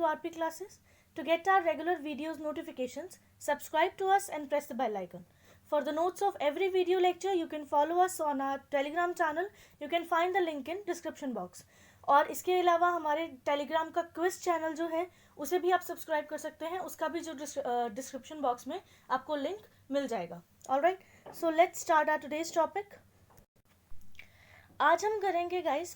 RP classes. To get our regular videos notifications, subscribe to us and press the bell icon. For the notes of every video lecture, you can follow us on our Telegram channel. You can find the link in description box. और इसके अलावा हमारे Telegram का quiz channel जो है उसे भी आप सब्सक्राइब कर सकते हैं, उसका भी जो डिस्क्रिप्शन बॉक्स में आपको लिंक मिल जाएगा. Alright, so let's start our today's topic. आज हम करेंगे गाइस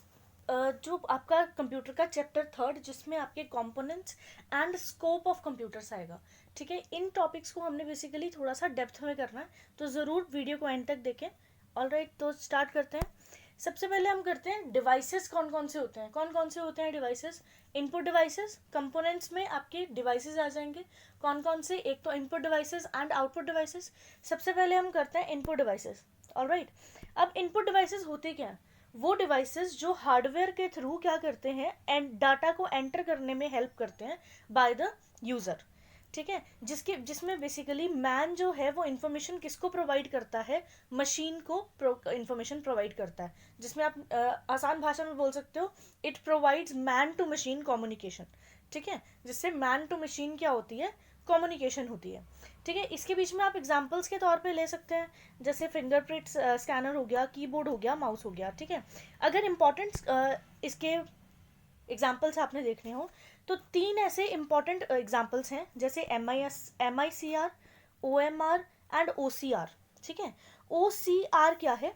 जो आपका कंप्यूटर का चैप्टर 3 जिसमें आपके components and scope of computers आएगा. ठीक है, इन टॉपिक्स को हमने बेसिकली थोड़ा सा डेप्थ में करना है, तो ज़रूर वीडियो को एंड तक देखें. ऑलराइट, तो स्टार्ट करते हैं. सबसे पहले हम करते हैं डिवाइसेस कौन कौन से होते हैं. कौन कौन से होते हैं डिवाइसेस? Input devices. कंपोनेंट्स में आपके डिवाइसेस आ जाएंगे. कौन कौन से? एक तो input devices and output devices. सबसे पहले हम करते हैं इनपुट डिवाइसेस. ऑलराइट, अब इनपुट डिवाइसेस होते क्या हैं? वो डिवाइसेस जो हार्डवेयर के थ्रू क्या करते हैं, एंड डाटा को एंटर करने में हेल्प करते हैं बाय द यूज़र. ठीक है, जिसमें बेसिकली मैन जो है वो इन्फॉर्मेशन किसको प्रोवाइड करता है? मशीन को इन्फॉर्मेशन प्रोवाइड करता है, जिसमें आप आसान भाषा में बोल सकते हो it provides man to machine communication. ठीक है, जिससे मैन टू मशीन क्या होती है? कम्युनिकेशन होती है. ठीक है, इसके बीच में आप एग्जांपल्स के तौर पे ले सकते हैं, जैसे फिंगरप्रिंट स्कैनर हो गया, कीबोर्ड हो गया, माउस हो गया. ठीक है, अगर इम्पोर्टेंट इसके एग्जाम्पल्स आपने देखने हो तो 3 ऐसे इम्पॉर्टेंट एग्जाम्पल्स हैं, जैसे MICR, OMR एंड OCR. ठीक है, OCR क्या है?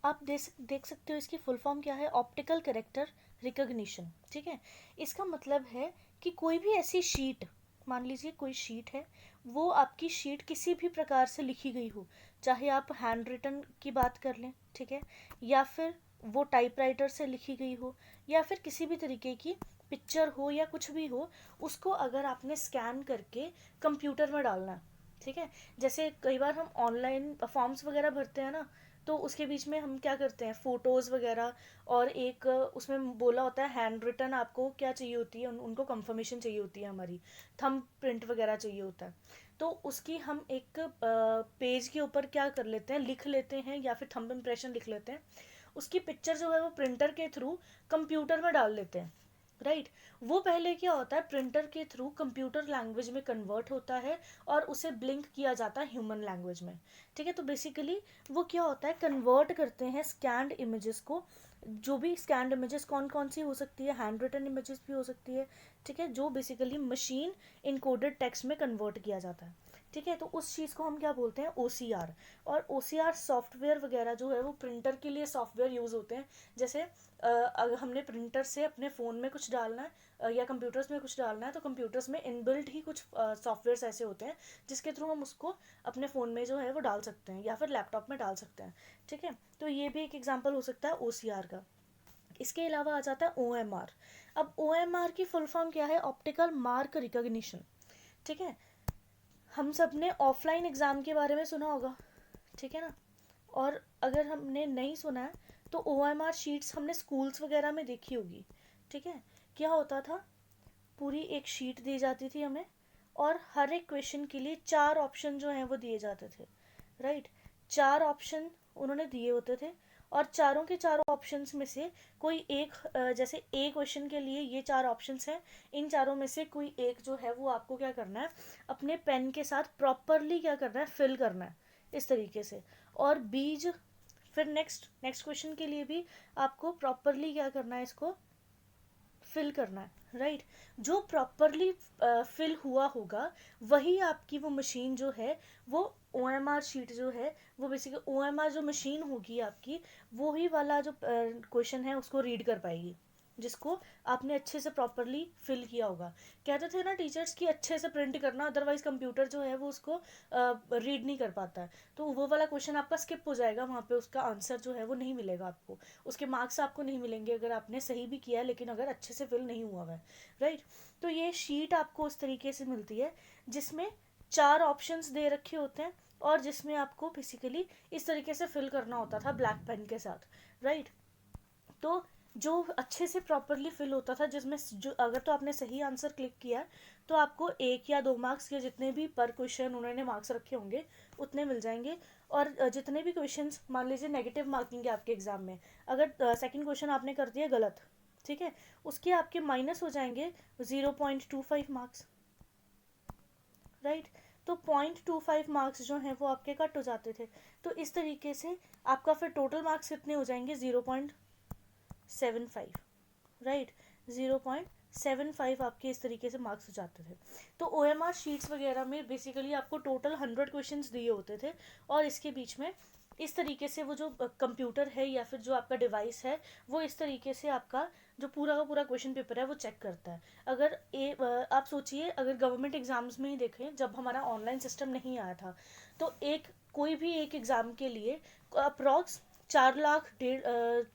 आप देख सकते हो इसकी फुल फॉर्म क्या है? Optical character recognition. ठीक है, इसका मतलब है कि कोई भी ऐसी शीट, मान लीजिए कोई शीट है, वो आपकी शीट किसी भी प्रकार से लिखी गई हो, चाहे आप हैंड रिटन की बात कर लें, ठीक है, या फिर वो टाइपराइटर से लिखी गई हो, या फिर किसी भी तरीके की पिक्चर हो या कुछ भी हो, उसको अगर आपने स्कैन करके कंप्यूटर में डालना है. ठीक है, जैसे कई बार हम ऑनलाइन फॉर्म्स वगैरह भरते हैं ना, तो उसके बीच में हम क्या करते हैं, फ़ोटोज़ वगैरह, और एक उसमें बोला होता है हैंड रिटन आपको क्या चाहिए होती है, उनको कंफर्मेशन चाहिए होती है, हमारी थंब प्रिंट वगैरह चाहिए होता है. तो उसकी हम एक पेज के ऊपर क्या कर लेते हैं, लिख लेते हैं, या फिर थंब इम्प्रेशन लिख लेते हैं. उसकी पिक्चर जो है वो प्रिंटर के थ्रू कंप्यूटर में डाल लेते हैं. राइट, वो पहले क्या होता है, प्रिंटर के थ्रू कंप्यूटर लैंग्वेज में कन्वर्ट होता है और उसे ब्लिंक किया जाता है ह्यूमन लैंग्वेज में. ठीक है, तो बेसिकली वो क्या होता है, कन्वर्ट करते हैं स्कैन्ड इमेजेस को. जो भी स्कैन्ड इमेजेस कौन कौन सी हो सकती है, हैंड रिटन इमेजेस भी हो सकती है. ठीक है, जो बेसिकली मशीन इनकोडेड टेक्स्ट में कन्वर्ट किया जाता है. ठीक है, तो उस चीज़ को हम क्या बोलते हैं, OCR. और OCR सॉफ्टवेयर वगैरह जो है वो प्रिंटर के लिए सॉफ्टवेयर यूज़ होते हैं. जैसे अगर हमने प्रिंटर से अपने फ़ोन में कुछ डालना है या कंप्यूटर्स में कुछ डालना है, तो कंप्यूटर्स में इनबिल्ट ही कुछ सॉफ्टवेयर्स ऐसे होते हैं जिसके थ्रू हम उसको अपने फ़ोन में जो है वो डाल सकते हैं, या फिर लैपटॉप में डाल सकते हैं. ठीक है, तो ये भी एक एग्जांपल हो सकता है OCR का. इसके अलावा आ जाता है OMR. अब OMR की फुल फॉर्म क्या है? Optical mark recognition. ठीक है, हम सब ने ऑफलाइन एग्ज़ाम के बारे में सुना होगा, ठीक है ना, और अगर हमने नहीं सुना है तो OMR शीट्स हमने स्कूल्स वगैरह में देखी होगी. ठीक है, क्या होता था, पूरी एक शीट दी जाती थी हमें, और हर एक क्वेश्चन के लिए 4 ऑप्शन जो हैं वो दिए जाते थे. राइट, 4 ऑप्शन उन्होंने दिए होते थे, और चारों के चारों ऑप्शंस में से कोई एक, जैसे ए क्वेश्चन के लिए ये 4 ऑप्शंस हैं, इन चारों में से कोई एक जो है वो आपको क्या करना है, अपने पेन के साथ प्रॉपरली क्या करना है, फिल करना है इस तरीके से. और बीज, फिर नेक्स्ट क्वेश्चन के लिए भी आपको प्रॉपरली क्या करना है, इसको फिल करना है. राइट, जो प्रॉपरली फिल हुआ होगा वही आपकी वो मशीन जो है, वो OMR शीट जो है वो बेसिकली OMR जो मशीन होगी आपकी, वो ही वाला जो क्वेश्चन है उसको रीड कर पाएगी, जिसको आपने अच्छे से प्रॉपरली फिल किया होगा. कहते थे ना टीचर्स कि अच्छे से प्रिंट करना, अदरवाइज कंप्यूटर जो है वो उसको रीड नहीं कर पाता है, तो वो वाला क्वेश्चन आपका स्किप हो जाएगा, वहाँ पे उसका आंसर जो है वो नहीं मिलेगा आपको, उसके मार्क्स आपको नहीं मिलेंगे अगर आपने सही भी किया है लेकिन अगर अच्छे से फिल नहीं हुआ है. राइट, तो ये शीट आपको उस तरीके से मिलती है जिसमें 4 ऑप्शंस दे रखे होते हैं, और जिसमें आपको बेसिकली इस तरीके से फिल करना होता था ब्लैक पेन के साथ. राइट, तो जो अच्छे से प्रॉपरली फिल होता था, जिसमें जो अगर तो आपने सही आंसर क्लिक किया तो आपको 1 या 2 मार्क्स, या जितने भी पर क्वेश्चन उन्होंने मार्क्स रखे होंगे उतने मिल जाएंगे. और जितने भी क्वेश्चंस मान लीजिए नेगेटिव मार्किंग है आपके एग्जाम में, अगर सेकंड क्वेश्चन आपने कर दिया गलत, ठीक है, उसके आपके माइनस हो जाएंगे 0.25 मार्क्स, राइट। तो 0.25 मार्क्स जो हैं वो आपके कट हो जाते थे। तो इस तरीके से आपका फिर टोटल मार्क्स कितने हो जाएंगे 0.75, राइट। 0.75 आपके इस तरीके से मार्क्स हो जाते थे। तो OMR शीट्स वगैरह में बेसिकली आपको टोटल 100 क्वेश्चंस दिए होते थे, और इसके बीच में इस तरीके से वो जो कंप्यूटर है या फिर जो आपका डिवाइस है वो इस तरीके से आपका जो पूरा का पूरा क्वेश्चन पेपर है वो चेक करता है। अगर आप सोचिए, अगर गवर्नमेंट एग्जाम्स में ही देखें, जब हमारा ऑनलाइन सिस्टम नहीं आया था, तो कोई भी एक एग्ज़ाम के लिए अप्रॉक्स 4 लाख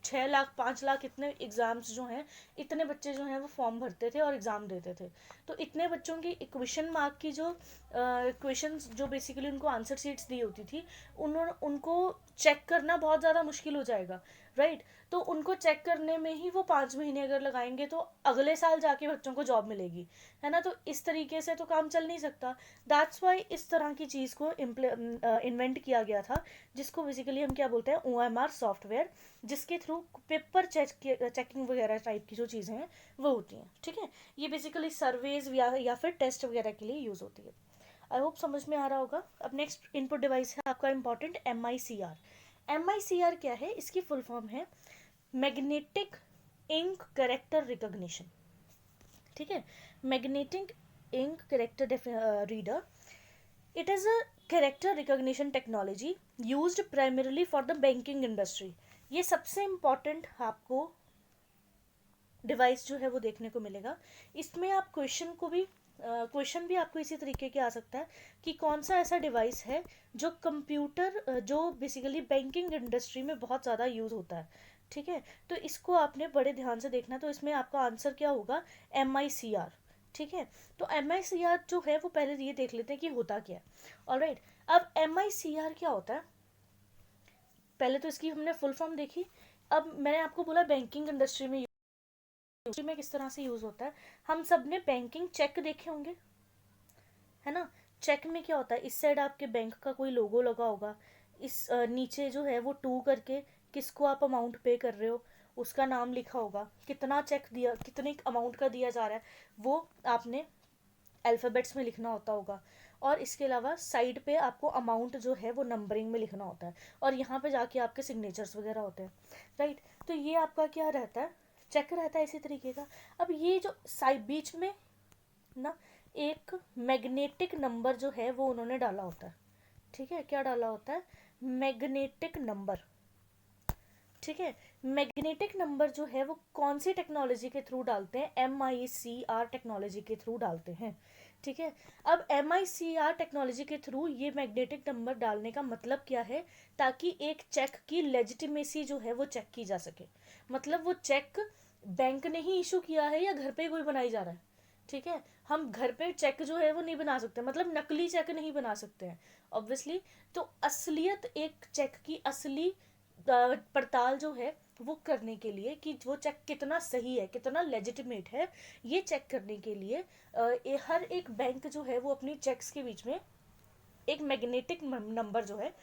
6 लाख 5 लाख इतने एग्ज़ाम्स जो हैं, इतने बच्चे जो हैं वो फॉर्म भरते थे और एग्ज़ाम देते थे। तो इतने बच्चों की क्वेश्चन मार्क की जो क्वेश्चंस जो बेसिकली उनको आंसर शीट्स दी होती थी, उनको चेक करना बहुत ज़्यादा मुश्किल हो जाएगा, राइट। तो उनको चेक करने में ही वो 5 महीने अगर लगाएंगे तो अगले साल जाके बच्चों को जॉब मिलेगी, है ना। तो इस तरीके से तो काम चल नहीं सकता। दैट्स वाई इस तरह की चीज़ को इन्वेंट किया गया था, जिसको बेसिकली हम क्या बोलते हैं, OMR सॉफ्टवेयर, जिसके थ्रू पेपर चेकिंग वगैरह टाइप की जो चीज़ें हैं वो होती हैं, ठीक है। ये बेसिकली सर्वेज या फिर टेस्ट वगैरह के लिए यूज़ होती है। आई होप समझ में आ रहा होगा। अब नेक्स्ट इनपुट डिवाइस है आपका इंपॉर्टेंट MICR। MICR क्या है, इसकी फुल फॉर्म है मैग्नेटिक इंक कैरेक्टर रिकॉग्निशन, ठीक है। Magnetic ink character reader, it is a character recognition technology used primarily for the banking industry. ये सबसे इम्पॉर्टेंट आपको डिवाइस जो है वो देखने को मिलेगा। इसमें आप क्वेश्चन भी आपको इसी तरीके के आ सकता है कि कौन सा ऐसा डिवाइस है जो कंप्यूटर जो बेसिकली बैंकिंग इंडस्ट्री में बहुत ज़्यादा यूज़ होता है, ठीक है। तो इसको आपने बड़े ध्यान से देखना। तो इसमें आपका आंसर क्या होगा, MICR, ठीक है। तो MICR जो है वो पहले ये देख लेते हैं कि होता क्या है। ऑलराइट, अब MICR क्या होता है, पहले तो इसकी हमने फुल फॉर्म देखी। अब मैंने आपको बोला बैंकिंग इंडस्ट्री में किस तरह से यूज़ होता है। हम सब ने बैंकिंग चेक देखे होंगे, है ना। चेक में क्या होता है, इस साइड आपके बैंक का कोई लोगो लगा होगा, इस नीचे जो है वो टू करके किसको आप अमाउंट पे कर रहे हो उसका नाम लिखा होगा, कितना चेक दिया, कितने अमाउंट का दिया जा रहा है वो आपने अल्फ़ाबेट्स में लिखना होता होगा। और इसके अलावा साइड पे आपको अमाउंट जो है वो नंबरिंग में लिखना होता है, और यहाँ पे जाके आपके सिग्नेचर्स वगैरह होते हैं, राइट। तो ये आपका क्या रहता है, चेक रहता है इसी तरीके का। अब ये जो साइड बीच में ना एक मैग्नेटिक नंबर जो है वो उन्होंने डाला होता है, ठीक है। क्या डाला होता है, मैग्नेटिक नंबर, ठीक है। मैग्नेटिक नंबर जो है वो कौन सी टेक्नोलॉजी के थ्रू डालते हैं, MICR टेक्नोलॉजी के थ्रू डालते हैं, ठीक है। अब MICR टेक्नोलॉजी के थ्रू ये मैग्नेटिक नंबर डालने का मतलब क्या है, ताकि एक चेक की लेजिटिमेसी जो है वो चेक की जा सके। मतलब वो चेक बैंक ने ही इशू किया है या घर पे कोई बनाई जा रहा है, ठीक है। हम घर पे चेक जो है वो नहीं बना सकते, मतलब नकली चेक नहीं बना सकते हैं ऑब्वियसली। तो असलियत, एक चेक की असली पड़ताल जो है वो करने के लिए कि वो चेक कितना सही है, कितना लेजिटिमेट है, ये चेक करने के लिए हर एक बैंक जो है वो अपनी चेक्स के बीच में एक मैग्नेटिक नंबर जो है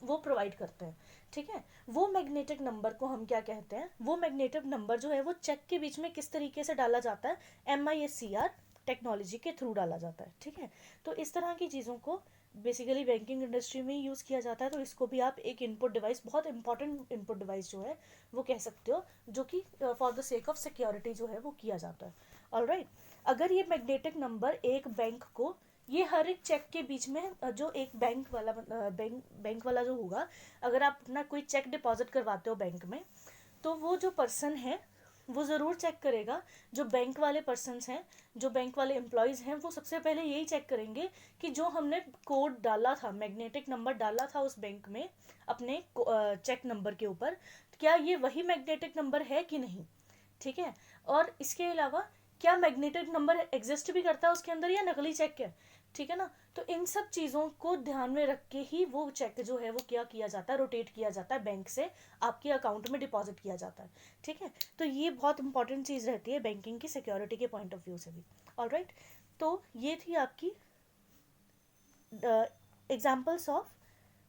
वो प्रोवाइड करते हैं, ठीक है। वो मैग्नेटिक नंबर को हम क्या कहते हैं, वो मैग्नेटिक नंबर जो है वो चेक के बीच में किस तरीके से डाला जाता है, MICR टेक्नोलॉजी के थ्रू डाला जाता है, ठीक है। तो इस तरह की चीज़ों को बेसिकली बैंकिंग इंडस्ट्री में यूज़ किया जाता है। तो इसको भी आप एक इनपुट डिवाइस, बहुत इंपॉर्टेंट इनपुट डिवाइस जो है वो कह सकते हो, जो कि for the sake of security जो है वो किया जाता है। ऑलराइट, अगर ये मैग्नेटिक नंबर एक बैंक को, ये हर एक चेक के बीच में जो एक बैंक वाला जो होगा, अगर आप अपना कोई चेक डिपॉजिट करवाते हो बैंक में, तो वो जो पर्सन है वो ज़रूर चेक करेगा, जो बैंक वाले पर्सनस हैं, जो बैंक वाले एम्प्लॉयज़ हैं, वो सबसे पहले यही चेक करेंगे कि जो हमने कोड डाला था, मैग्नेटिक नंबर डाला था उस बैंक में अपने चेक नंबर के ऊपर, क्या ये वही मैग्नेटिक नंबर है कि नहीं, ठीक है। और इसके अलावा क्या मैग्नेटिक नंबर एग्जिस्ट भी करता है उसके अंदर या नकली चेक है, ठीक है ना। तो इन सब चीज़ों को ध्यान में रख के ही वो चेक जो है वो क्या किया जाता है, रोटेट किया जाता है, बैंक से आपके अकाउंट में डिपॉजिट किया जाता है, ठीक है। तो ये बहुत इंपॉर्टेंट चीज़ रहती है बैंकिंग की सिक्योरिटी के पॉइंट ऑफ व्यू से भी। ऑलराइट, तो ये थी आपकी एग्जाम्पल्स ऑफ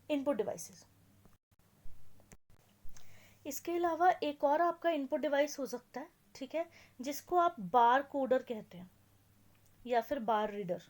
इनपुट डिवाइसेस। इसके अलावा एक और आपका इनपुट डिवाइस हो सकता है ठीक है, जिसको आप बार कोडर कहते हैं या फिर बार रीडर।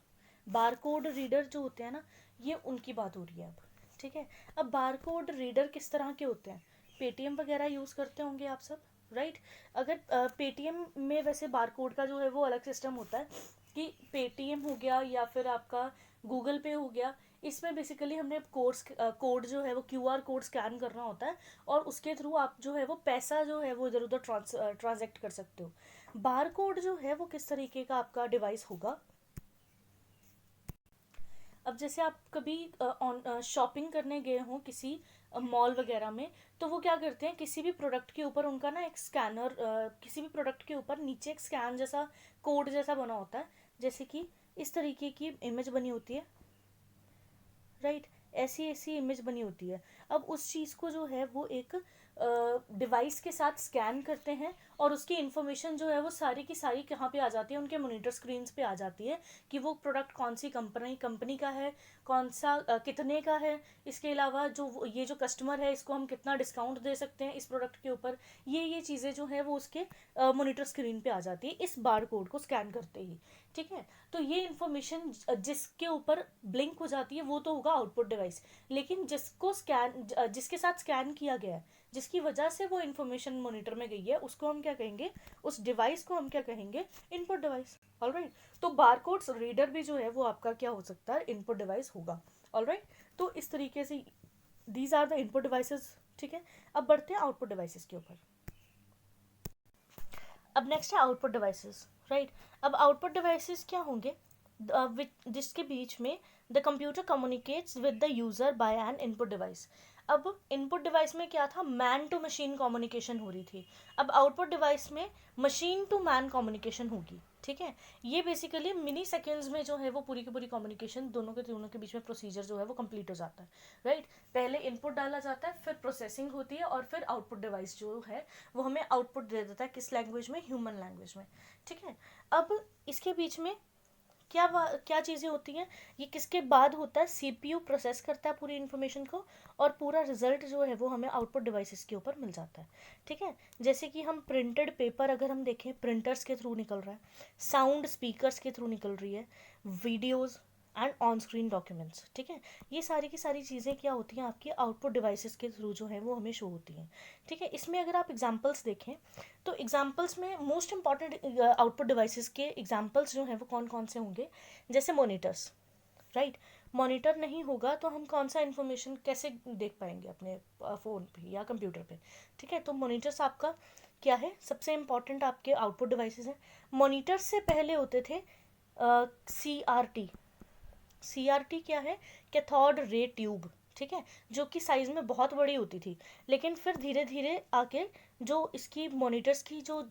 बार कोड रीडर जो होते हैं ना, ये उनकी बात हो रही है अब। ठीक है, अब बार कोड रीडर किस तरह के होते हैं? पेटीएम वगैरह यूज़ करते होंगे आप सब, राइट? अगर पेटीएम में वैसे बार कोड का जो है वो अलग सिस्टम होता है कि पेटीएम हो गया या फिर आपका गूगल पे हो गया, इसमें बेसिकली हमने कोड जो है वो क्यूआर कोड स्कैन करना होता है और उसके थ्रू आप जो है वो पैसा जो है वो इधर उधर ट्रांजैक्ट कर सकते हो। बार कोड जो है वो किस तरीके का आपका डिवाइस होगा? अब जैसे आप कभी शॉपिंग करने गए हो किसी मॉल वगैरह में, तो वो क्या करते हैं, किसी भी प्रोडक्ट के ऊपर उनका ना एक स्कैनर, किसी भी प्रोडक्ट के ऊपर नीचे एक स्कैन जैसा कोड जैसा बना होता है, जैसे कि इस तरीके की इमेज बनी होती है, राइट? ऐसी ऐसी इमेज बनी होती है। अब उस चीज़ को जो है वो एक डिवाइस के साथ स्कैन करते हैं और उसकी इन्फॉर्मेशन जो है वो सारी की सारी कहाँ पे आ जाती है, उनके मॉनिटर स्क्रीन्स पे आ जाती है कि वो प्रोडक्ट कौन सी कंपनी का है, कौन सा कितने का है। इसके अलावा ये जो कस्टमर है इसको हम कितना डिस्काउंट दे सकते हैं इस प्रोडक्ट के ऊपर, ये चीज़ें जो है वो उसके मॉनिटर स्क्रीन पे आ जाती है इस बार कोड को स्कैन करते ही। ठीक है, तो ये इन्फॉर्मेशन जिसके ऊपर ब्लिंक हो जाती है वो तो होगा आउटपुट डिवाइस, लेकिन जिसके साथ स्कैन किया गया है, जिसकी वजह से वो इन्फॉर्मेशन मॉनिटर में गई है, उसको हम क्या कहेंगे, उस डिवाइस को हम क्या कहेंगे, इनपुट डिवाइस। ऑलराइट, तो बारकोड्स रीडर भी जो है वो आपका क्या हो सकता है, इनपुट डिवाइस होगा। ऑलराइट, तो इस तरीके से these are the input devices. ठीक है, अब बढ़ते हैं आउटपुट डिवाइसेस के ऊपर। अब नेक्स्ट है आउटपुट डिवाइसेस, राइट? अब आउटपुट डिवाइसेस क्या होंगे, जिसके बीच में the computer communicates with the user by an input device. अब इनपुट डिवाइस में क्या था, मैन टू मशीन कम्युनिकेशन हो रही थी। अब आउटपुट डिवाइस में मशीन टू मैन कम्युनिकेशन होगी। ठीक है, ये बेसिकली मिनी सेकेंड्स में जो है वो पूरी की पूरी कम्युनिकेशन दोनों के बीच में प्रोसीजर जो है वो कंप्लीट हो जाता है, राइट? पहले इनपुट डाला जाता है, फिर प्रोसेसिंग होती है और फिर आउटपुट डिवाइस जो है वो हमें आउटपुट दे देता है, किस लैंग्वेज में, ह्यूमन लैंग्वेज में। ठीक है, अब इसके बीच में क्या क्या चीज़ें होती हैं, ये किसके बाद होता है, सीपीयू प्रोसेस करता है पूरी इन्फॉर्मेशन को और पूरा रिजल्ट जो है वो हमें आउटपुट डिवाइसेस के ऊपर मिल जाता है। ठीक है, जैसे कि हम प्रिंटेड पेपर अगर हम देखें, प्रिंटर्स के थ्रू निकल रहा है, साउंड स्पीकर्स के थ्रू निकल रही है, videos and on screen documents. ठीक है, ये सारी की सारी चीज़ें क्या होती हैं, आपकी आउटपुट डिवाइसेस के थ्रू जो है वो हमें शो होती हैं। ठीक है, इसमें अगर आप एग्जांपल्स देखें तो एग्जांपल्स में मोस्ट इंपॉर्टेंट आउटपुट डिवाइसेस के एग्जांपल्स जो हैं वो कौन कौन से होंगे, जैसे मॉनिटर्स, राइट? मॉनिटर नहीं होगा तो हम कौन सा इन्फॉर्मेशन कैसे देख पाएंगे अपने फ़ोन पे या कंप्यूटर पे? ठीक है, तो मॉनिटर्स आपका क्या है, सबसे इम्पॉर्टेंट आपके आउटपुट डिवाइसेस हैं। मॉनिटर्स से पहले होते थे CRT। CRT क्या है, कैथोड रे ट्यूब। ठीक है, जो कि साइज़ में बहुत बड़ी होती थी, लेकिन फिर धीरे धीरे आके जो इसकी मॉनिटर्स की जो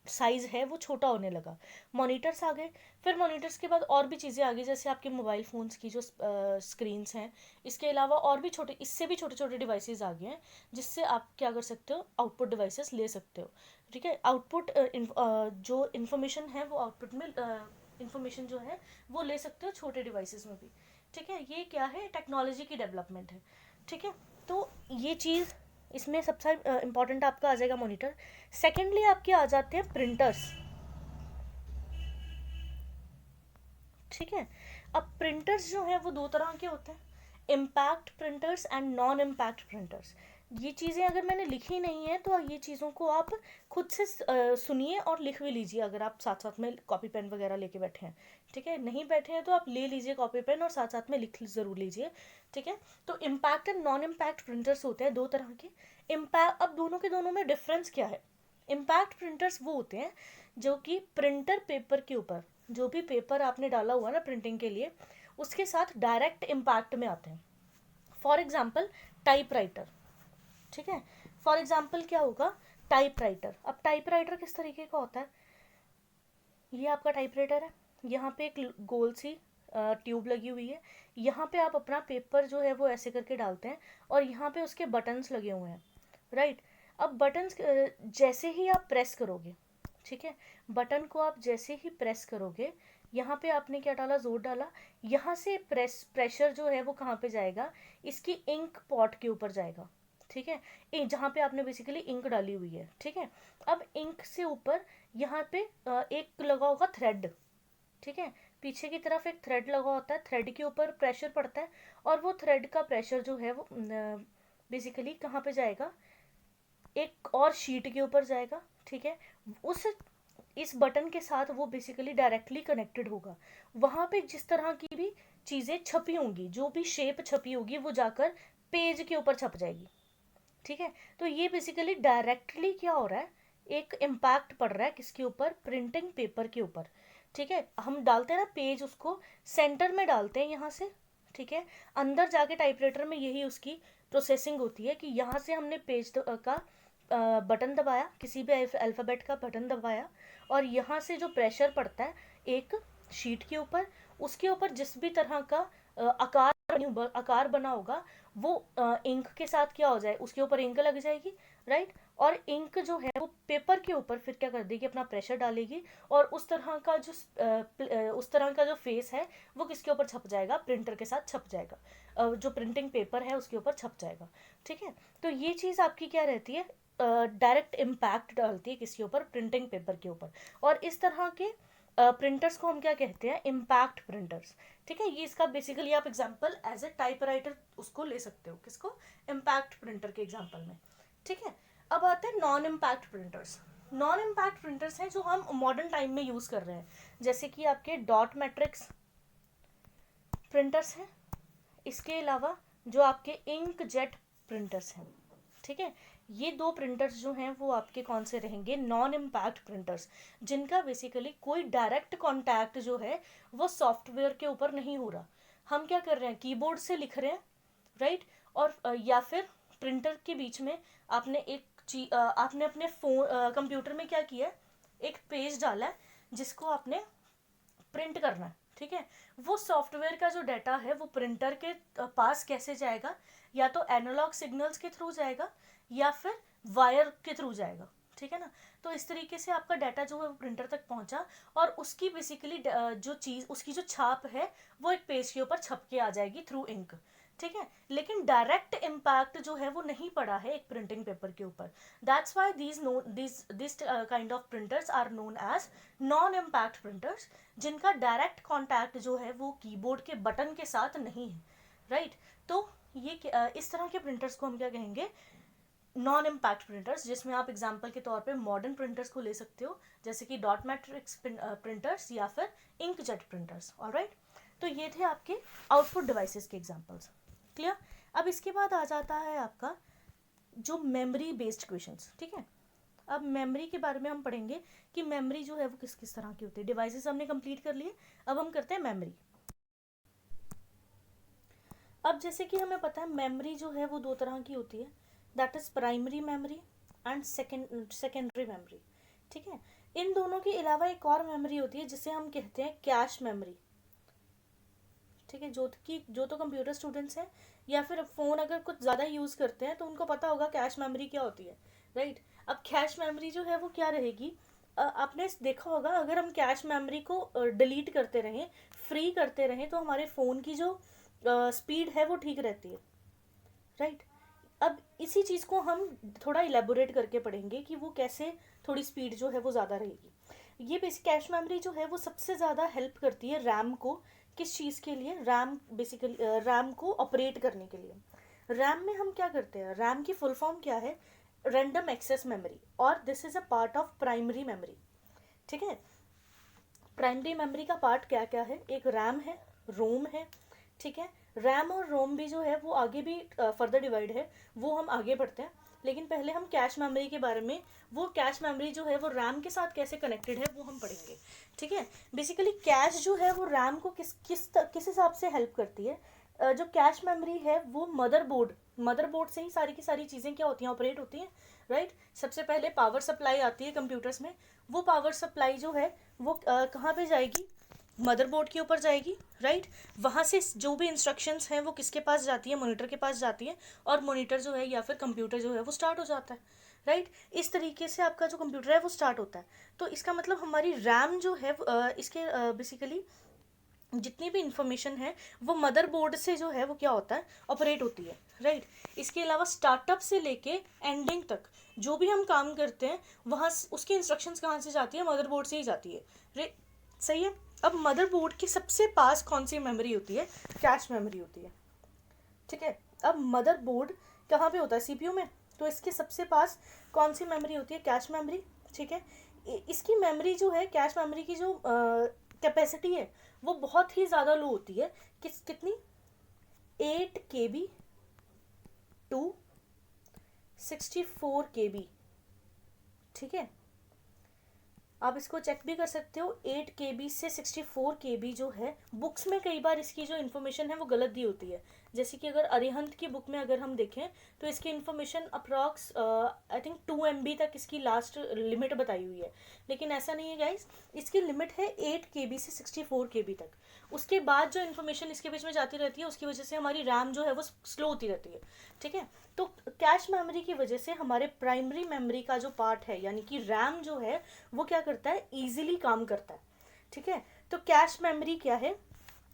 साइज़ है वो छोटा होने लगा, मॉनिटर्स आ गए। फिर मॉनिटर्स के बाद और भी चीज़ें आ गई, जैसे आपके मोबाइल फ़ोन्स की जो स्क्रीन्स हैं। इसके अलावा और भी छोटे, इससे भी छोटे छोटे डिवाइसेस आ गए हैं, जिससे आप क्या कर सकते हो, आउटपुट डिवाइसेस ले सकते हो। ठीक है, आउटपुट जो इन्फॉर्मेशन है वो आउटपुट में इंफॉर्मेशन जो है वो ले सकते हो छोटे डिवाइसेस में भी। ठीक है, ये क्या है, टेक्नोलॉजी की डेवलपमेंट है। ठीक है, तो ये चीज़ इसमें सबसे इम्पॉर्टेंट आपका आ जाएगा मॉनिटर। सेकेंडली आपके आ जाते हैं प्रिंटर्स। ठीक है, अब प्रिंटर्स जो है वो दो तरह के होते हैं, impact printers and non impact printers. ये चीज़ें अगर मैंने लिखी नहीं है तो ये चीज़ों को आप खुद से सुनिए और लिख भी लीजिए, अगर आप साथ साथ में कॉपी पेन वगैरह लेके बैठे हैं। ठीक है, नहीं बैठे हैं तो आप ले लीजिए कॉपी पेन और साथ साथ में लिख ज़रूर लीजिए। ठीक है, तो impact and non impact printers होते हैं दो तरह के। इम्पैक्ट, अब दोनों के दोनों में डिफरेंस क्या है? इम्पैक्ट प्रिंटर्स वो होते हैं जो कि प्रिंटर पेपर के ऊपर, जो भी पेपर आपने डाला हुआ ना प्रिंटिंग के लिए, उसके साथ डायरेक्ट इम्पैक्ट में आते हैं। For example typewriter. ठीक है, फॉर एग्जाम्पल क्या होगा, टाइपराइटर। अब टाइपराइटर किस तरीके का होता है, ये आपका टाइपराइटर है, यहाँ पे एक गोल सी ट्यूब लगी हुई है, यहाँ पे आप अपना पेपर जो है वो ऐसे करके डालते हैं और यहाँ पे उसके बटन्स लगे हुए हैं, राइट? अब बटन्स जैसे ही आप प्रेस करोगे, ठीक है, बटन को आप जैसे ही प्रेस करोगे, यहाँ पे आपने क्या डाला, जोर डाला, यहाँ से प्रेशर जो है वो कहाँ पे जाएगा, इसकी इंक पॉट के ऊपर जाएगा। ठीक है, जहाँ पे आपने बेसिकली इंक डाली हुई है, ठीक है। अब इंक से ऊपर यहाँ पे एक लगा होगा थ्रेड, ठीक है, पीछे की तरफ एक थ्रेड लगा होता है, थ्रेड के ऊपर प्रेशर पड़ता है, और वो थ्रेड का प्रेशर जो है वो बेसिकली कहाँ पे जाएगा, एक और शीट के ऊपर जाएगा, ठीक है। उस इस बटन के साथ वो बेसिकली डायरेक्टली कनेक्टेड होगा। वहाँ पे जिस तरह की भी चीज़ें छपी होंगी, जो भी शेप छपी होगी, वो जाकर पेज के ऊपर छप जाएगी, ठीक है। तो ये बेसिकली डायरेक्टली क्या हो रहा है, एक इम्पैक्ट पड़ रहा है किसके ऊपर, प्रिंटिंग पेपर के ऊपर, ठीक है। हम डालते हैं ना पेज, उसको सेंटर में डालते हैं यहाँ से, ठीक है। अंदर जाके टाइपराइटर में यही उसकी प्रोसेसिंग होती है कि यहाँ से हमने पेज का बटन दबाया, किसी भी अल्फ़ाबेट का बटन दबाया, और यहाँ से जो प्रेशर पड़ता है एक शीट के ऊपर, उसके ऊपर जिस भी तरह का आकार बना होगा, वो इंक के साथ क्या हो जाए, उसके ऊपर इंक लग जाएगी, राइट। और इंक जो है वो पेपर के ऊपर फिर क्या कर देगी, अपना प्रेशर डालेगी, और उस तरह का जो फेस है वो किसके ऊपर छप जाएगा, प्रिंटर के साथ छप जाएगा, जो प्रिंटिंग पेपर है उसके ऊपर छप जाएगा, ठीक है। तो ये चीज़ आपकी क्या रहती है, डायरेक्ट इम्पैक्ट डालती है किसके ऊपर, प्रिंटिंग पेपर के ऊपर। और इस तरह के प्रिंटर्स को हम क्या कहते हैं, इम्पैक्ट प्रिंटर्स, ठीक है। ये इसका बेसिकली आप एग्जांपल एज ए टाइपराइटर उसको ले सकते हो, किसको, इम्पैक्ट प्रिंटर के एग्जांपल में, ठीक है। अब आते हैं non impact printers. Non impact printers हैं जो हम मॉडर्न टाइम में यूज़ कर रहे हैं, जैसे कि आपके डॉट मैट्रिक्स प्रिंटर्स हैं, इसके अलावा जो आपके इंक जेट प्रिंटर्स हैं, ठीक है। ये दो प्रिंटर्स जो हैं वो आपके कौन से रहेंगे, नॉन इम्पैक्ट प्रिंटर्स, जिनका बेसिकली कोई डायरेक्ट कांटेक्ट जो है वो सॉफ्टवेयर के ऊपर नहीं हो रहा। हम क्या कर रहे हैं, कीबोर्ड से लिख रहे हैं, राइट। और या फिर प्रिंटर के बीच में आपने अपने फोन कंप्यूटर में क्या किया है, एक पेज डाला है जिसको आपने प्रिंट करना है, ठीक है। वो सॉफ्टवेयर का जो डाटा है वो प्रिंटर के पास कैसे जाएगा, या तो एनालॉग सिग्नल्स के थ्रू जाएगा या फिर वायर के थ्रू जाएगा, ठीक है ना। तो इस तरीके से आपका डाटा जो है वो प्रिंटर तक पहुंचा, और उसकी बेसिकली जो चीज़, उसकी जो छाप है वो एक पेज के ऊपर छप के आ जाएगी थ्रू इंक, ठीक है। लेकिन डायरेक्ट इम्पैक्ट जो है वो नहीं पड़ा है एक प्रिंटिंग पेपर के ऊपर। That's why this kind of printers are known as non impact printers, जिनका डायरेक्ट कॉन्टैक्ट जो है वो कीबोर्ड के बटन के साथ नहीं है, राइट। तो ये इस तरह के प्रिंटर्स को हम क्या कहेंगे, नॉन इम्पैक्ट प्रिंटर्स, जिसमें आप एग्जांपल के तौर पे मॉडर्न प्रिंटर्स को ले सकते हो, जैसे कि डॉट मैट्रिक्स प्रिंटर्स या फिर इंकजेट प्रिंटर्स, ऑलराइट। तो ये थे आपके आउटपुट डिवाइसेस के एग्जांपल्स, क्लियर। अब इसके बाद आ जाता है आपका जो मेमोरी बेस्ड क्वेश्चंस, ठीक है। अब मेमोरी के बारे में हम पढ़ेंगे कि मेमोरी जो है वो किस किस तरह की होती है। डिवाइसेस हमने कंप्लीट कर लिए, अब हम करते हैं मेमोरी। अब जैसे कि हमें पता है मेमोरी जो है वो दो तरह की होती है, that is primary memory and secondary memory, ठीक है। इन दोनों के अलावा एक और मेमोरी होती है जिसे हम कहते हैं कैश मेमोरी, ठीक है। जो तो कंप्यूटर स्टूडेंट्स हैं या फिर फ़ोन अगर कुछ ज़्यादा यूज़ करते हैं तो उनको पता होगा कैश मेमोरी क्या होती है, राइट। अब कैश मेमोरी जो है वो क्या रहेगी, आपने देखा होगा अगर हम कैश मेमोरी को डिलीट करते रहें, फ्री करते रहें, तो हमारे फ़ोन की जो स्पीड है वो ठीक रहती है, राइट। अब इसी चीज़ को हम थोड़ा इलेबोरेट करके पढ़ेंगे कि वो कैसे थोड़ी स्पीड जो है वो ज़्यादा रहेगी। ये बेसिक कैश मेमोरी जो है वो सबसे ज़्यादा हेल्प करती है रैम को, किस चीज़ के लिए, रैम बेसिकली रैम को ऑपरेट करने के लिए। रैम में हम क्या करते हैं, रैम की फुल फॉर्म क्या है, रैंडम एक्सेस मेमोरी, और this is a part of primary memory, ठीक है। प्राइमरी मेमोरी का पार्ट क्या क्या है, एक रैम है, रोम है, ठीक है। रैम और रोम भी जो है वो आगे भी फर्दर डिवाइड है, वो हम आगे बढ़ते हैं। लेकिन पहले हम कैश मेमोरी के बारे में, वो कैश मेमोरी जो है वो रैम के साथ कैसे कनेक्टेड है वो हम पढ़ेंगे, ठीक है। बेसिकली कैश जो है वो रैम को किस हिसाब से हेल्प करती है, जो कैश मेमोरी है वो मदरबोर्ड से ही सारी की सारी चीज़ें क्या होती हैं, ऑपरेट होती हैं, राइट। सबसे पहले पावर सप्लाई आती है कंप्यूटर्स में, वो पावर सप्लाई जो है वो कहाँ पे जाएगी, मदरबोर्ड के ऊपर जाएगी, राइट। वहाँ से जो भी इंस्ट्रक्शंस हैं वो किसके पास जाती है, मॉनिटर के पास जाती है, और मॉनिटर जो है या फिर कंप्यूटर जो है वो स्टार्ट हो जाता है, राइट। इस तरीके से आपका जो कंप्यूटर है वो स्टार्ट होता है। तो इसका मतलब हमारी रैम जो है इसके बेसिकली जितनी भी इंफॉर्मेशन है वो मदरबोर्ड से जो है वो क्या होता है, ऑपरेट होती है, राइट। इसके अलावा स्टार्टअप से लेके एंडिंग तक जो भी हम काम करते हैं वहाँ उसकी इंस्ट्रक्शंस कहाँ से जाती है, मदरबोर्ड से ही जाती है, राइट, सही है। अब मदरबोर्ड के सबसे पास कौन सी मेमोरी होती है, कैश मेमोरी होती है, ठीक है। अब मदरबोर्ड कहाँ पे होता है, सीपीयू में, तो इसके सबसे पास कौन सी मेमोरी होती है, कैश मेमोरी, ठीक है। इसकी मेमोरी जो है, कैश मेमोरी की जो कैपेसिटी है वो बहुत ही ज़्यादा लो होती है, कितनी, 8 KB टू 64 KB, ठीक है। आप इसको चेक भी कर सकते हो, 8 KB से 64 KB जो है, बुक्स में कई बार इसकी जो इन्फॉर्मेशन है वो गलत दी होती है। जैसे कि अगर अरिहंत की बुक में अगर हम देखें तो इसकी information approx I think 2 MB तक इसकी लास्ट लिमिट बताई हुई है, लेकिन ऐसा नहीं है गाइस, इसकी लिमिट है 8 KB से 64 KB तक। उसके बाद जो इन्फॉर्मेशन इसके बीच में जाती रहती है उसकी वजह से हमारी रैम जो है वो स्लो होती रहती है, ठीक है। तो कैश मेमोरी की वजह से हमारे प्राइमरी मेमोरी का जो पार्ट है यानी कि रैम जो है वो क्या करता है, ईजिली काम करता है, ठीक है। तो कैश मेमोरी क्या है,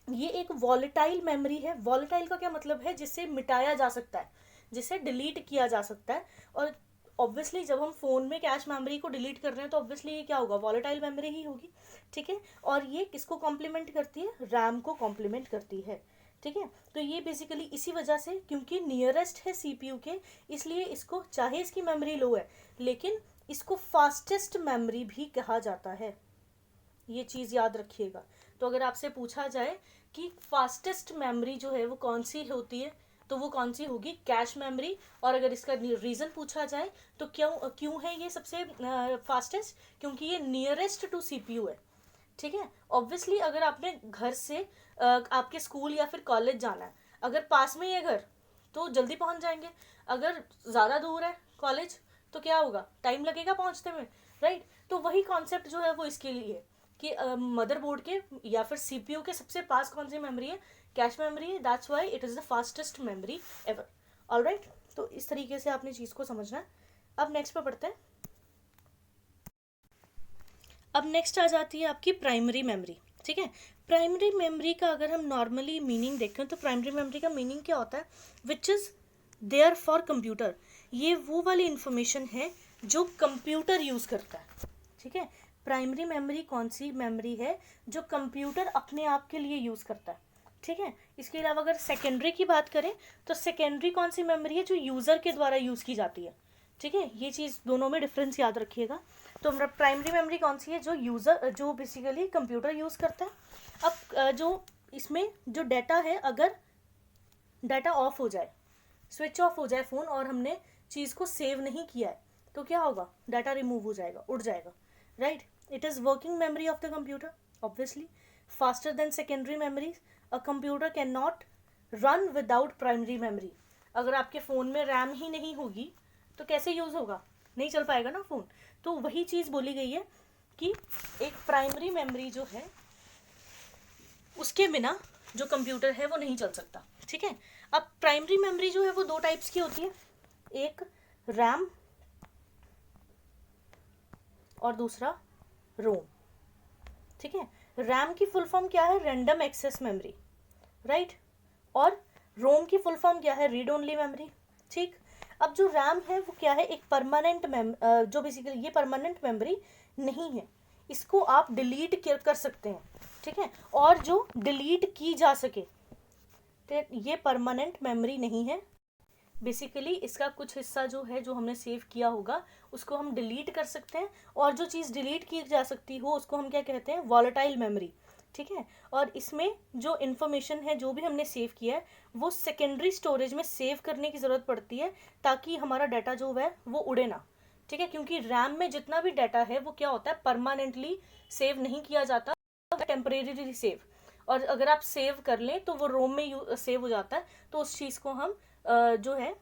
ये एक वॉलेटाइल मेमोरी है। वॉलेटाइल का क्या मतलब है, जिसे मिटाया जा सकता है, जिसे डिलीट किया जा सकता है। और ऑब्वियसली जब हम फोन में कैश मेमोरी को डिलीट कर रहे हैं तो ऑब्वियसली ये क्या होगा, वॉलेटाइल मेमोरी ही होगी, ठीक है। और ये किसको कॉम्प्लीमेंट करती है, रैम को कॉम्प्लीमेंट करती है, ठीक है। तो ये बेसिकली इसी वजह से, क्योंकि नियरेस्ट है सीपीयू के, इसलिए इसको, चाहे इसकी मेमोरी लो है लेकिन इसको फास्टेस्ट मेमोरी भी कहा जाता है, ये चीज़ याद रखिएगा। तो अगर आपसे पूछा जाए कि फास्टेस्ट मेमोरी जो है वो कौन सी होती है तो वो कौन सी होगी, कैश मेमोरी। और अगर इसका रीज़न पूछा जाए तो क्यों क्यों है ये सबसे फास्टेस्ट, क्योंकि ये नियरेस्ट टू सीपीयू है, ठीक है। ऑब्वियसली अगर आपने घर से आपके स्कूल या फिर कॉलेज जाना है, अगर पास में ही है घर तो जल्दी पहुंच जाएंगे, अगर ज़्यादा दूर है कॉलेज तो क्या होगा, टाइम लगेगा पहुंचने में, राइट। तो वही कॉन्सेप्ट जो है वो इसके लिए कि मदरबोर्ड के या फिर सीपीयू के सबसे पास कौन सी मेमोरी है, कैश मेमोरी है, that's why it is the fastest memory ever, alright. तो इस तरीके से आपने चीज़ को समझना है। अब नेक्स्ट पे पढ़ते हैं। अब नेक्स्ट आ जाती है आपकी प्राइमरी मेमोरी, ठीक है। प्राइमरी मेमोरी का अगर हम नॉर्मली मीनिंग देखें तो प्राइमरी मेमोरी का मीनिंग क्या होता है, which is there for computer. ये वो वाली इंफॉर्मेशन है जो कंप्यूटर यूज़ करता है, ठीक है। प्राइमरी मेमोरी कौन सी मेमोरी है, जो कंप्यूटर अपने आप के लिए यूज़ करता है, ठीक है। इसके अलावा अगर सेकेंडरी की बात करें तो सेकेंडरी कौन सी मेमोरी है, जो यूज़र के द्वारा यूज़ की जाती है, ठीक है। ये चीज़ दोनों में डिफरेंस याद रखिएगा। तो प्राइमरी मेमोरी कौन सी है, जो यूज़र, जो बेसिकली कंप्यूटर यूज़ करता है। अब जो इसमें जो डाटा है, अगर डाटा ऑफ हो जाए, स्विच ऑफ हो जाए फ़ोन और हमने चीज़ को सेव नहीं किया है तो क्या होगा, डाटा रिमूव हो जाएगा, उड़ जाएगा, right. It is working memory of the computer, obviously faster than secondary memory. A computer can not run without primary memory. अगर आपके फ़ोन में रैम ही नहीं होगी तो कैसे यूज़ होगा, नहीं चल पाएगा ना फ़ोन। तो वही चीज़ बोली गई है कि एक प्राइमरी मेमोरी जो है उसके बिना जो कंप्यूटर है वो नहीं चल सकता, ठीक है। अब प्राइमरी मेमोरी जो है वो दो टाइप्स की होती है, एक रैम और दूसरा रोम, ठीक है। रैम की फुल फॉर्म क्या है, रैंडम एक्सेस मेमोरी, राइट। और रोम की फुल फॉर्म क्या है, रीड ओनली मेमोरी, ठीक। अब जो रैम है वो क्या है, एक परमानेंट जो बेसिकली ये परमानेंट मेमोरी नहीं है, इसको आप डिलीट कर सकते हैं, ठीक है। और जो डिलीट की जा सके तो ये परमानेंट मेमोरी नहीं है। बेसिकली इसका कुछ हिस्सा जो है, जो हमने सेव किया होगा उसको हम डिलीट कर सकते हैं, और जो चीज़ डिलीट की जा सकती हो उसको हम क्या कहते हैं, वॉलेटाइल मेमोरी, ठीक है। और इसमें जो इन्फॉर्मेशन है, जो भी हमने सेव किया है वो सेकेंडरी स्टोरेज में सेव करने की ज़रूरत पड़ती है ताकि हमारा डाटा जो है वो उड़े ना, ठीक है। क्योंकि रैम में जितना भी डाटा है वो क्या होता है, परमानेंटली सेव नहीं किया जाता, टेम्परेरी सेव। और अगर आप सेव कर लें तो वो रोम में सेव हो जाता है, तो उस चीज़ को हम जो है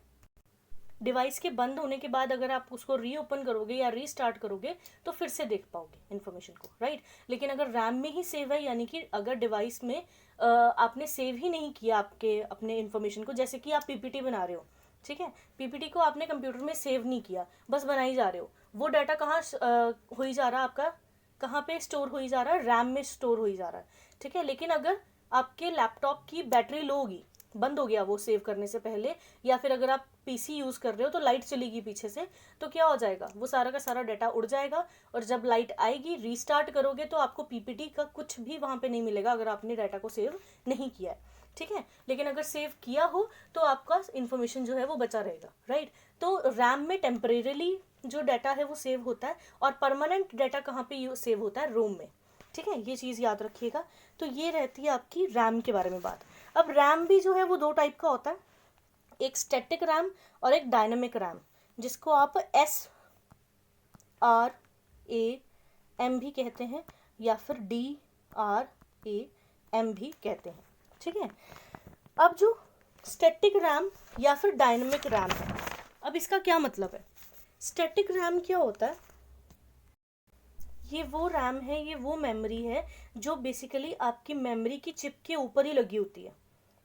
डिवाइस के बंद होने के बाद अगर आप उसको रीओपन करोगे या रीस्टार्ट करोगे तो फिर से देख पाओगे इन्फॉर्मेशन को, राइट। लेकिन अगर रैम में ही सेव है, यानी कि अगर डिवाइस में आपने सेव ही नहीं किया आपके अपने इन्फॉर्मेशन को, जैसे कि आप पीपीटी बना रहे हो, ठीक है, पीपीटी को आपने कंप्यूटर में सेव नहीं किया, बस बनाई जा रहे हो, वो डाटा कहाँ हो ही जा रहा है आपका, कहाँ पे स्टोर हो ही जा रहा है, रैम में स्टोर हो ही जा रहा है, ठीक है। लेकिन अगर आपके लैपटॉप की बैटरी लो होगी, बंद हो गया वो सेव करने से पहले, या फिर अगर आप पीसी यूज़ कर रहे हो तो लाइट चलेगी पीछे से, तो क्या हो जाएगा, वो सारा का सारा डाटा उड़ जाएगा, और जब लाइट आएगी रीस्टार्ट करोगे तो आपको पीपीटी का कुछ भी वहाँ पे नहीं मिलेगा अगर आपने डाटा को सेव नहीं किया है, ठीक है। लेकिन अगर सेव किया हो तो आपका इन्फॉर्मेशन जो है वो बचा रहेगा, राइट। तो रैम में टेम्परेरीली जो डाटा है वो सेव होता है, और परमानेंट डाटा कहाँ पे सेव होता है, रोम में, ठीक है। ये चीज़ याद रखिएगा। तो ये रहती है आपकी रैम के बारे में बात। अब रैम भी जो है वो दो टाइप का होता है, एक स्टैटिक रैम और एक डायनामिक रैम, जिसको आप SRAM भी कहते हैं, या फिर DRAM भी कहते हैं, ठीक है। अब जो स्टैटिक रैम या फिर डायनामिक रैम है, अब इसका क्या मतलब है। स्टैटिक रैम क्या होता है, ये वो रैम है, ये वो मेमोरी है जो बेसिकली आपकी मेमोरी की चिप के ऊपर ही लगी होती है,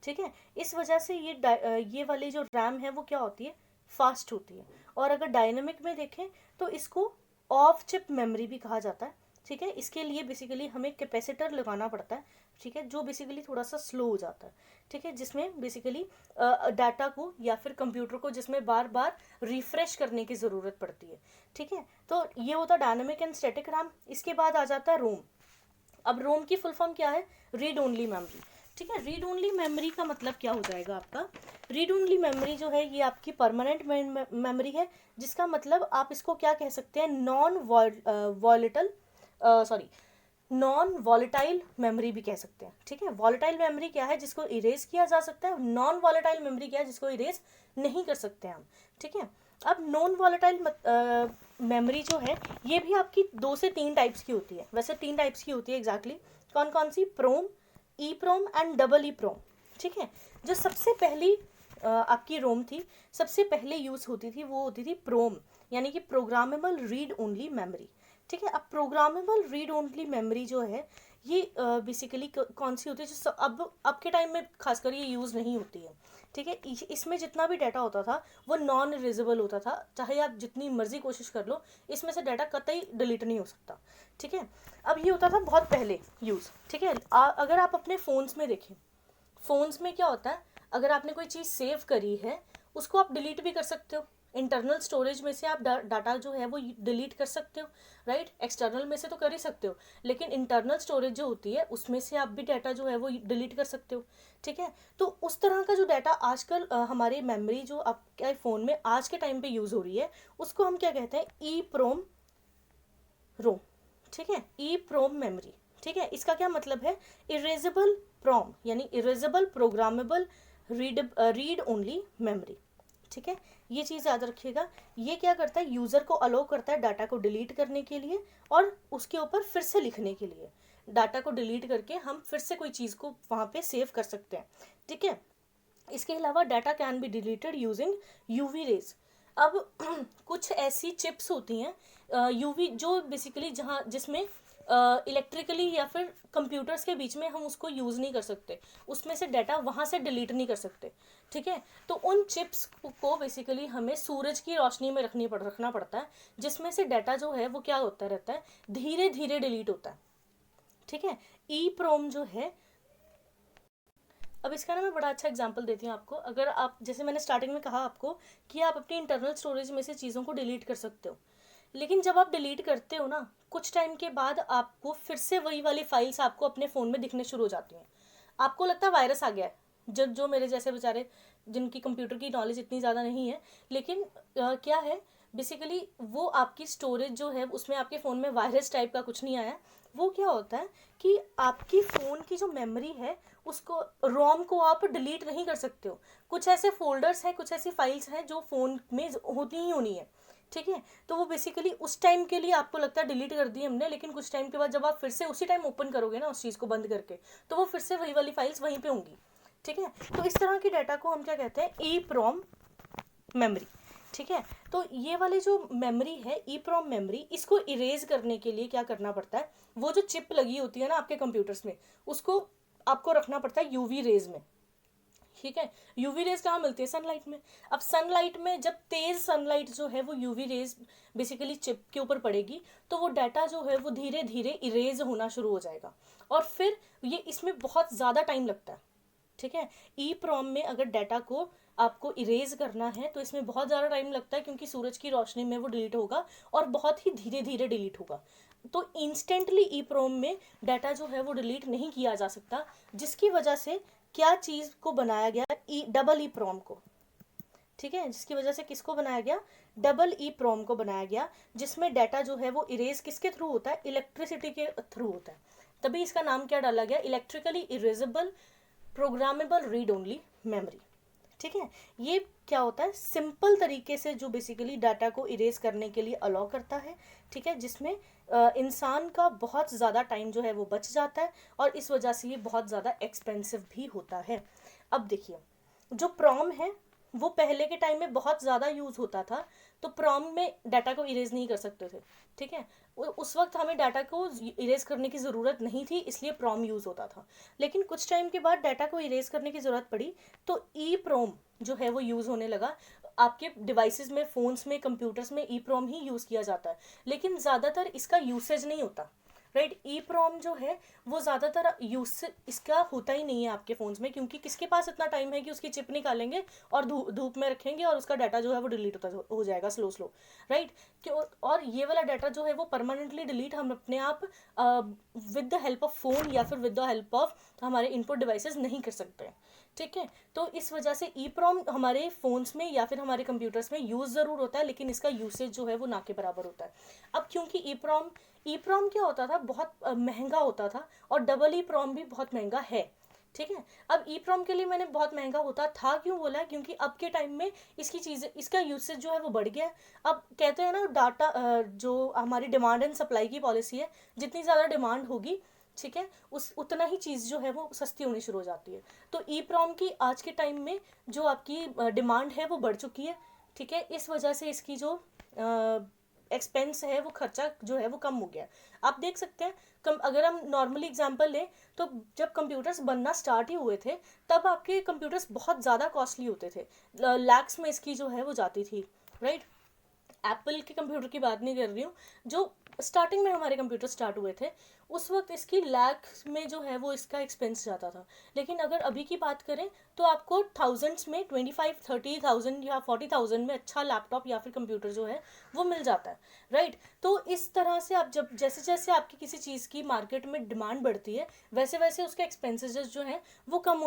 ठीक है। इस वजह से ये वाली जो रैम है वो क्या होती है, फास्ट होती है। और अगर डायनेमिक में देखें तो इसको ऑफ चिप मेमोरी भी कहा जाता है, ठीक है। इसके लिए बेसिकली हमें कैपेसिटर लगाना पड़ता है, ठीक है, जो बेसिकली थोड़ा सा स्लो हो जाता है, ठीक है, जिसमें बेसिकली डाटा को या फिर कंप्यूटर को जिसमें बार बार रिफ्रेश करने की ज़रूरत पड़ती है, ठीक है। तो ये होता है डायनेमिक एंड स्टैटिक रैम। इसके बाद आ जाता है रोम। अब रोम की फुल फॉर्म क्या है, रीड ओनली मेमोरी, ठीक है। रीड ओनली मेमोरी का मतलब क्या हो जाएगा आपका, रीड ओनली मेमोरी जो है ये आपकी परमानेंट मेमोरी है, जिसका मतलब आप इसको क्या कह सकते हैं, नॉन वॉलेटाइल मेमोरी भी कह सकते हैं, ठीक है। वॉलेटाइल मेमोरी क्या है, जिसको इरेज किया जा सकता है, नॉन वॉलेटाइल मेमोरी क्या है, जिसको इरेज नहीं कर सकते हम, ठीक है। अब नॉन वॉलेटाइल मेमोरी जो है ये भी आपकी 2 से 3 टाइप्स की होती है, वैसे 3 टाइप्स की होती है एग्जैक्टली। कौन कौन सी, प्रोम, ई प्रोम एंड डबल ई प्रोम, ठीक है। जो सबसे पहली आपकी रोम थी, सबसे पहले यूज़ होती थी, वो होती थी प्रोम, यानी कि प्रोग्रामेबल रीड ओनली मेमोरी, ठीक है। अब प्रोग्रामेबल रीड ओनली मेमोरी जो है ये बेसिकली कौन सी होती है, जो अब के टाइम में खासकर ये यूज़ नहीं होती है, ठीक है। इसमें जितना भी डाटा होता था वो नॉन इरेजेबल होता था, चाहे आप जितनी मर्जी कोशिश कर लो इसमें से डाटा कतई डिलीट नहीं हो सकता, ठीक है। अब ये होता था बहुत पहले यूज़, ठीक है। अगर आप अपने फ़ोन्स में देखें, फ़ोन्स में क्या होता है, अगर आपने कोई चीज़ सेव करी है उसको आप डिलीट भी कर सकते हो, इंटरनल स्टोरेज में से आप डाटा जो है वो डिलीट कर सकते हो, राइट। एक्सटर्नल में से तो कर ही सकते हो, लेकिन इंटरनल स्टोरेज जो होती है उसमें से आप भी डाटा जो है वो डिलीट कर सकते हो, ठीक है। तो उस तरह का जो डाटा आजकल हमारे मेमोरी जो आपके फ़ोन में आज के टाइम पे यूज़ हो रही है उसको हम क्या कहते हैं, ई प्रोम रोम, ठीक है, ई प्रोम मेमोरी, ठीक है। इसका क्या मतलब है, इरेजेबल प्रोम यानी erasable programmable read only memory, ठीक है। ये चीज़ याद रखिएगा। ये क्या करता है, यूज़र को अलाउ करता है डाटा को डिलीट करने के लिए और उसके ऊपर फिर से लिखने के लिए। डाटा को डिलीट करके हम फिर से कोई चीज़ को वहाँ पे सेव कर सकते हैं, ठीक है। इसके अलावा data can be deleted using UV rays. अब कुछ ऐसी चिप्स होती हैं यूवी जो बेसिकली जहाँ जिसमें इलेक्ट्रिकली या फिर कंप्यूटर्स के बीच में हम उसको यूज़ नहीं कर सकते, उसमें से डाटा वहाँ से डिलीट नहीं कर सकते, ठीक है। तो उन चिप्स को बेसिकली हमें सूरज की रोशनी में रखना पड़ता है, जिसमें से डाटा जो है वो क्या होता रहता है, धीरे धीरे डिलीट होता है, ठीक है। ई प्रोम जो है, अब इसका ना मैं बड़ा अच्छा एग्जांपल देती हूँ आपको। अगर आप, जैसे मैंने स्टार्टिंग में कहा आपको कि आप अपनी इंटरनल स्टोरेज में से चीज़ों को डिलीट कर सकते हो, लेकिन जब आप डिलीट करते हो ना कुछ टाइम के बाद आपको फिर से वही वाली फाइल्स आपको अपने फ़ोन में दिखने शुरू हो जाती हैं। आपको लगता है वायरस आ गया है, जो मेरे जैसे बेचारे जिनकी कंप्यूटर की नॉलेज इतनी ज़्यादा नहीं है, लेकिन क्या है बेसिकली वो आपकी स्टोरेज जो है उसमें आपके फ़ोन में वायरस टाइप का कुछ नहीं आया। वो क्या होता है कि आपकी फ़ोन की जो मेमोरी है उसको, रोम को आप डिलीट नहीं कर सकते हो। कुछ ऐसे फोल्डर्स हैं, कुछ ऐसी फाइल्स हैं जो फ़ोन में होती ही होनी है, ठीक है। तो वो बेसिकली उस टाइम के लिए आपको लगता है डिलीट कर दी हमने, लेकिन कुछ टाइम के बाद जब आप फिर से उसी टाइम ओपन करोगे ना उस चीज़ को बंद करके, तो वो फिर से वही वाली फाइल्स वहीं पे होंगी, ठीक है। तो इस तरह की डाटा को हम क्या कहते हैं, ई प्रोम मेमोरी, ठीक है। तो ये वाली जो मेमोरी है ई प्रोम मेमोरी, इसको इरेज करने के लिए क्या करना पड़ता है, वो जो चिप लगी होती है ना आपके कंप्यूटर्स में उसको आपको रखना पड़ता है यूवी रेज में। ठीक है। यूवी रेज कहाँ मिलती है? सनलाइट में। अब सनलाइट में जब तेज सनलाइट जो है वो यूवी रेज बेसिकली चिप के ऊपर पड़ेगी तो वो डाटा जो है वो धीरे धीरे इरेज होना शुरू हो जाएगा, और फिर ये इसमें बहुत ज़्यादा टाइम लगता है। ठीक है। ई प्रॉम में अगर डाटा को आपको इरेज करना है तो इसमें बहुत ज़्यादा टाइम लगता है, क्योंकि सूरज की रोशनी में वो डिलीट होगा और बहुत ही धीरे धीरे डिलीट होगा। तो इंस्टेंटली ई प्रोम में डाटा जो है वो डिलीट नहीं किया जा सकता, जिसकी वजह से क्या चीज़ को बनाया गया? डबल ई प्रोम को। ठीक है। जिसकी वजह से किसको बनाया गया? डबल ई प्रोम को बनाया गया, जिसमें डाटा जो है वो इरेज किसके थ्रू होता है? इलेक्ट्रिसिटी के थ्रू होता है। तभी इसका नाम क्या डाला गया? Electrically erasable programmable read only memory. ठीक है। ये क्या होता है? सिंपल तरीके से जो बेसिकली डाटा को इरेज करने के लिए अलाउ करता है। ठीक है। जिसमें इंसान का बहुत ज़्यादा टाइम जो है वो बच जाता है, और इस वजह से ये बहुत ज़्यादा एक्सपेंसिव भी होता है। अब देखिए, जो प्रॉम है वो पहले के टाइम में बहुत ज़्यादा यूज़ होता था, तो प्रॉम में डाटा को इरेज नहीं कर सकते थे। ठीक है। उस वक्त हमें डाटा को इरेज करने की ज़रूरत नहीं थी, इसलिए प्रॉम यूज़ होता था। लेकिन कुछ टाइम के बाद डाटा को इरेज करने की ज़रूरत पड़ी, तो ई प्रोम जो है वो यूज़ होने लगा। आपके डिवाइसेस में, फ़ोन्स में, कंप्यूटर्स में ई प्रोम ही यूज़ किया जाता है, लेकिन ज़्यादातर इसका यूसेज नहीं होता। राइट। ई प्रोम जो है वो ज़्यादातर यूज इसका होता ही नहीं है आपके फ़ोन्स में, क्योंकि किसके पास इतना टाइम है कि उसकी चिप निकालेंगे और धूप में रखेंगे और उसका डाटा जो है वो डिलीट होता हो जाएगा स्लो स्लो। राइट। और ये वाला डाटा जो है वो परमानेंटली डिलीट हम अपने आप with the help of phone या फिर विद द हेल्प ऑफ हमारे इनपुट डिवाइसेस नहीं कर सकते। ठीक है। तो इस वजह से ई प्रोम हमारे फ़ोन्स में या फिर हमारे कंप्यूटर्स में यूज़ ज़रूर होता है, लेकिन इसका यूसेज जो है वो ना के बराबर होता है। अब क्योंकि ई प्रोम क्या होता था? बहुत महंगा होता था, और डबल ई प्रोम भी बहुत महंगा है। ठीक है। अब ई प्रोम के लिए मैंने बहुत महंगा होता था क्यों बोला? क्योंकि अब के टाइम में इसकी चीज़ें, इसका यूसेज जो है वो बढ़ गया है। अब कहते हैं ना, डाटा जो हमारी डिमांड एंड सप्लाई की पॉलिसी है, जितनी ज़्यादा डिमांड होगी, ठीक है, उतना ही चीज़ जो है वो सस्ती होनी शुरू हो जाती है। तो ई प्रोम की आज के टाइम में जो आपकी डिमांड है वो बढ़ चुकी है। ठीक है। इस वजह से इसकी जो एक्सपेंस है, वो खर्चा जो है वो कम हो गया। आप देख सकते हैं, अगर हम नॉर्मली एग्जांपल लें तो जब कंप्यूटर्स बनना स्टार्ट ही हुए थे, तब आपके कंप्यूटर्स बहुत ज़्यादा कॉस्टली होते थे, लैक्स में इसकी जो है वो जाती थी। राइट। एप्पल के कंप्यूटर की बात नहीं कर रही हूँ, जो स्टार्टिंग में हमारे कंप्यूटर स्टार्ट हुए थे उस वक्त इसकी लाख में जो है वो इसका एक्सपेंस जाता था। लेकिन अगर अभी की बात करें तो आपको थाउजेंड्स में, 25-30,000 या 40,000 में अच्छा लैपटॉप या फिर कंप्यूटर जो है वो मिल जाता है। राइट। तो इस तरह से आप जब जैसे जैसे आपकी किसी चीज़ की मार्केट में डिमांड बढ़ती है, वैसे वैसे उसके एक्सपेंसेस जो हैं वो कम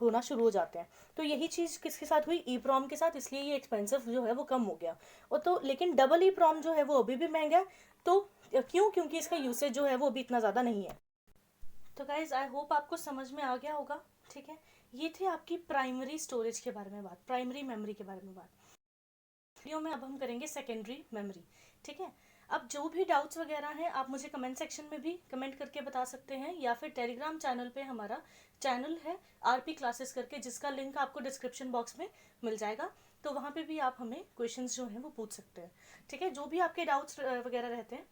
होना शुरू हो जाते हैं। तो यही चीज़ किसके साथ हुई? ई प्रोम के साथ, इसलिए ये एक्सपेंसिव जो है वो कम हो गया। और तो लेकिन डबल ई प्रोम जो है वो अभी भी महंगा है। तो क्यों? क्योंकि इसका यूसेज जो है वो अभी इतना ज़्यादा नहीं है। तो गाइज, आई होप आपको समझ में आ गया होगा। ठीक है। ये थी आपकी प्राइमरी स्टोरेज के बारे में बात, प्राइमरी मेमोरी के बारे में बात। वीडियो में अब हम करेंगे सेकेंडरी मेमोरी। ठीक है। अब जो भी डाउट्स वगैरह हैं आप मुझे कमेंट सेक्शन में भी कमेंट करके बता सकते हैं, या फिर टेलीग्राम चैनल पे हमारा चैनल है आरपी क्लासेस करके, जिसका लिंक आपको डिस्क्रिप्शन बॉक्स में मिल जाएगा। तो वहाँ पे भी आप हमें क्वेश्चंस जो हैं वो पूछ सकते हैं। ठीक है। जो भी आपके डाउट्स वगैरह रहते हैं,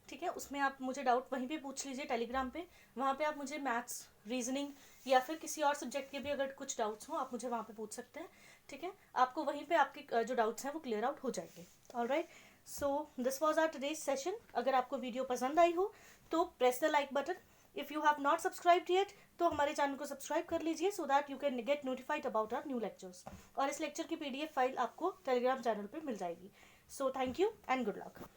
ठीक है, उसमें आप मुझे डाउट वहीं पे पूछ लीजिए टेलीग्राम पे। वहाँ पे आप मुझे मैथ्स, रीजनिंग या फिर किसी और सब्जेक्ट के भी अगर कुछ डाउट्स हों, आप मुझे वहाँ पे पूछ सकते हैं। ठीक है। आपको वहीं पे आपके जो डाउट्स हैं वो क्लियर आउट हो जाएंगे। Alright. So this was our today's session. अगर आपको वीडियो पसंद आई हो तो press the like button. If you have not subscribed yet तो हमारे चैनल को सब्सक्राइब कर लीजिए, so that you can get notified about our new lectures. और इस लेक्चर की PDF फाइल आपको टेलीग्राम चैनल पर मिल जाएगी। So thank you and good luck.